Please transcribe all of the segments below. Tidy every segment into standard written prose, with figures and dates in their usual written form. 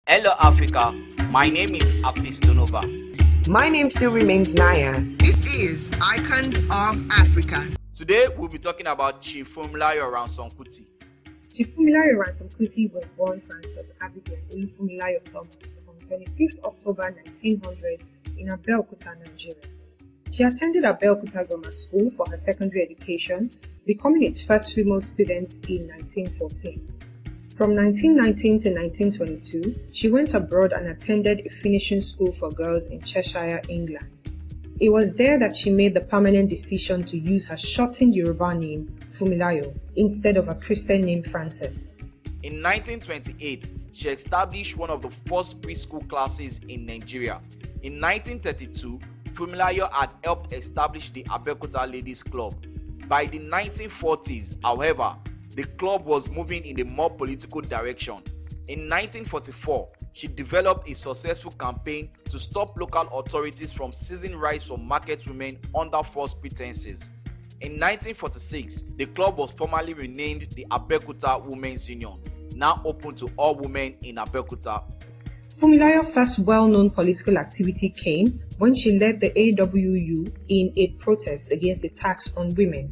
Hello Africa, my name is Apistonova. My name still remains Naya. This is Icons of Africa. Today we'll be talking about Chief Funmilayo Ransome-Kuti. Chief Funmilayo Ransome-Kuti was born Frances Abigail Olufunmilayo Thomas on 25th October 1900 in Abeokuta, Nigeria. She attended Abeokuta Grammar School for her secondary education, becoming its first female student in 1914. From 1919 to 1922, she went abroad and attended a finishing school for girls in Cheshire, England. It was there that she made the permanent decision to use her shortened Yoruba name, Funmilayo, instead of her Christian name, Frances. In 1928, she established one of the first preschool classes in Nigeria. In 1932, Funmilayo had helped establish the Abeokuta Ladies Club. By the 1940s, however, the club was moving in a more political direction. In 1944, she developed a successful campaign to stop local authorities from seizing rights from market women under false pretenses. In 1946, the club was formally renamed the Abeokuta Women's Union, now open to all women in Abeokuta. Funmilayo's first well-known political activity came when she led the AWU in a protest against a tax on women.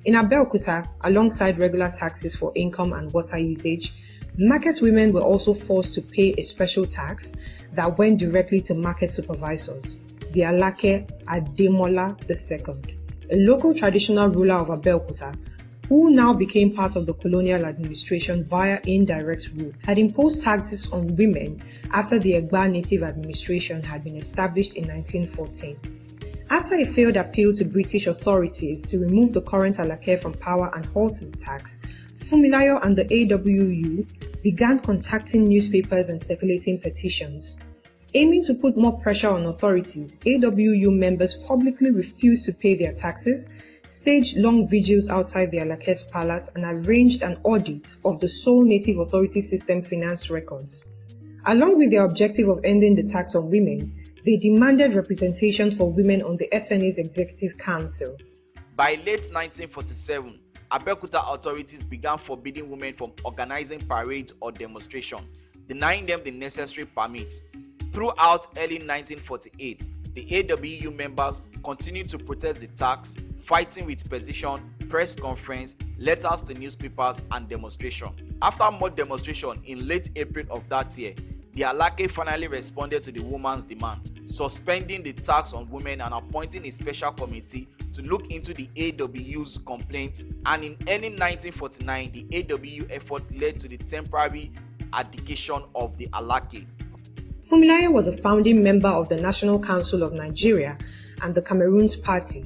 In Abeokuta, alongside regular taxes for income and water usage, market women were also forced to pay a special tax that went directly to market supervisors, the Alake Ademola II, a local traditional ruler of Abeokuta, who now became part of the colonial administration via indirect rule, had imposed taxes on women after the Egba Native administration had been established in 1914. After a failed appeal to British authorities to remove the current Alake from power and halt the tax, Funmilayo and the AWU began contacting newspapers and circulating petitions. Aiming to put more pressure on authorities, AWU members publicly refused to pay their taxes, staged long vigils outside the Alake's palace, and arranged an audit of the sole Native Authority System finance records. Along with their objective of ending the tax on women, they demanded representation for women on the SNA's Executive Council. By late 1947, Abeokuta authorities began forbidding women from organizing parades or demonstrations, denying them the necessary permits. Throughout early 1948, the AWU members continued to protest the tax, fighting with petition, press conference, letters to newspapers, and demonstration. After more demonstration in late April of that year, the Alake finally responded to the woman's demand, suspending the tax on women and appointing a special committee to look into the AWU's complaints, and in early 1949, the AWU effort led to the temporary eradication of the Alake. Funmilayo was a founding member of the National Council of Nigeria and the Cameroons Party,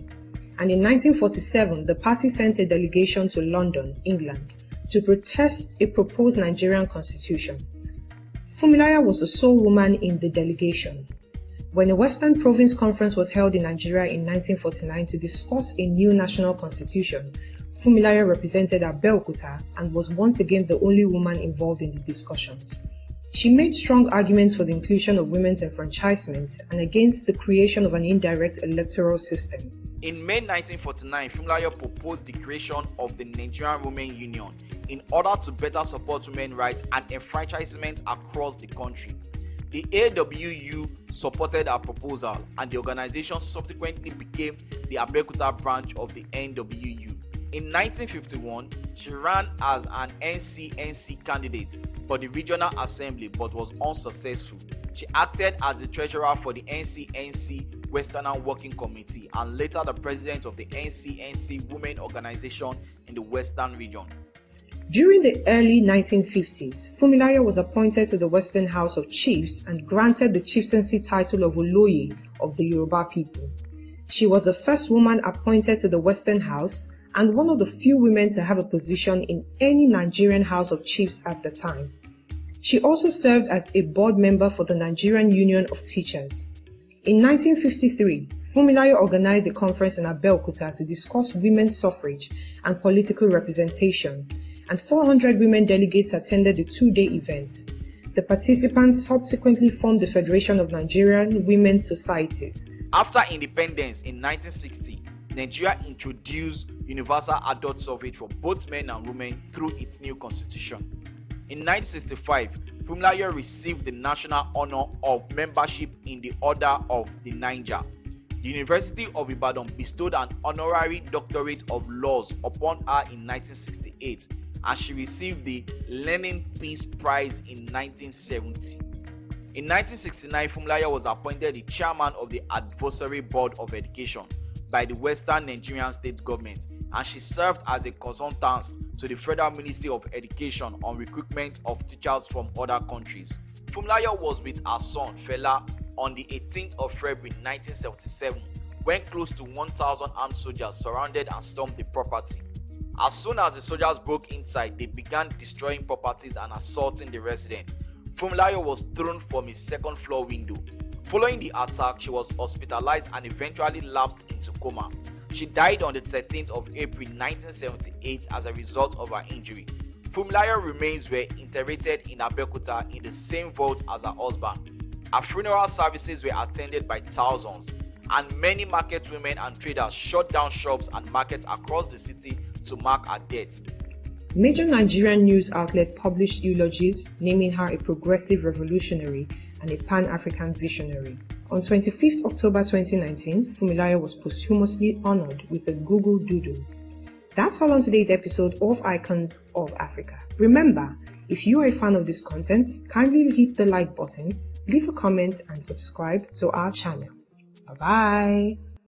and in 1947 the party sent a delegation to London, England, to protest a proposed Nigerian constitution. Funmilayo was the sole woman in the delegation. When a Western Province Conference was held in Nigeria in 1949 to discuss a new national constitution, Funmilayo represented Abeokuta and was once again the only woman involved in the discussions. She made strong arguments for the inclusion of women's enfranchisement and against the creation of an indirect electoral system. In May 1949, Funmilayo proposed the creation of the Nigerian Women Union in order to better support women's rights and enfranchisement across the country. The AWU supported her proposal, and the organization subsequently became the Abeokuta branch of the NWU. In 1951, she ran as an NCNC candidate for the Regional Assembly but was unsuccessful. She acted as the treasurer for the NCNC Western Working Committee and later the president of the NCNC Women Organization in the Western region. During the early 1950s, Funmilayo was appointed to the Western House of Chiefs and granted the chieftaincy title of Oloye of the Yoruba people. She was the first woman appointed to the Western House and one of the few women to have a position in any Nigerian House of Chiefs at the time. She also served as a board member for the Nigerian Union of Teachers. In 1953, Funmilayo organized a conference in Abeokuta to discuss women's suffrage and political representation, and 400 women delegates attended the two-day event. The participants subsequently formed the Federation of Nigerian Women's Societies. After independence in 1960, Nigeria introduced universal adult suffrage for both men and women through its new constitution. In 1965, Funmilayo received the national honor of membership in the Order of the Niger. The University of Ibadan bestowed an honorary doctorate of laws upon her in 1968, and she received the Lenin Peace Prize in 1970. In 1969, Funmilayo was appointed the chairman of the Advisory Board of Education by the Western Nigerian state government, and she served as a consultant to the Federal Ministry of Education on recruitment of teachers from other countries. Funmilayo was with her son Fela on the 18th of February 1977 when close to 1,000 armed soldiers surrounded and stormed the property. As soon as the soldiers broke inside, they began destroying properties and assaulting the residents. Funmilayo was thrown from his second floor window. Following the attack, she was hospitalized and eventually lapsed into coma. She died on the 13th of April 1978 as a result of her injury. Funmilayo remains were interred in Abeokuta in the same vault as her husband. Her funeral services were attended by thousands, and many market women and traders shut down shops and markets across the city to mark her death. Major Nigerian news outlet published eulogies naming her a progressive revolutionary and a Pan-African visionary. On 25th October 2019, Funmilayo was posthumously honored with a Google Doodle. That's all on today's episode of Icons of Africa. Remember, if you are a fan of this content, kindly hit the like button, leave a comment and subscribe to our channel. Bye-bye.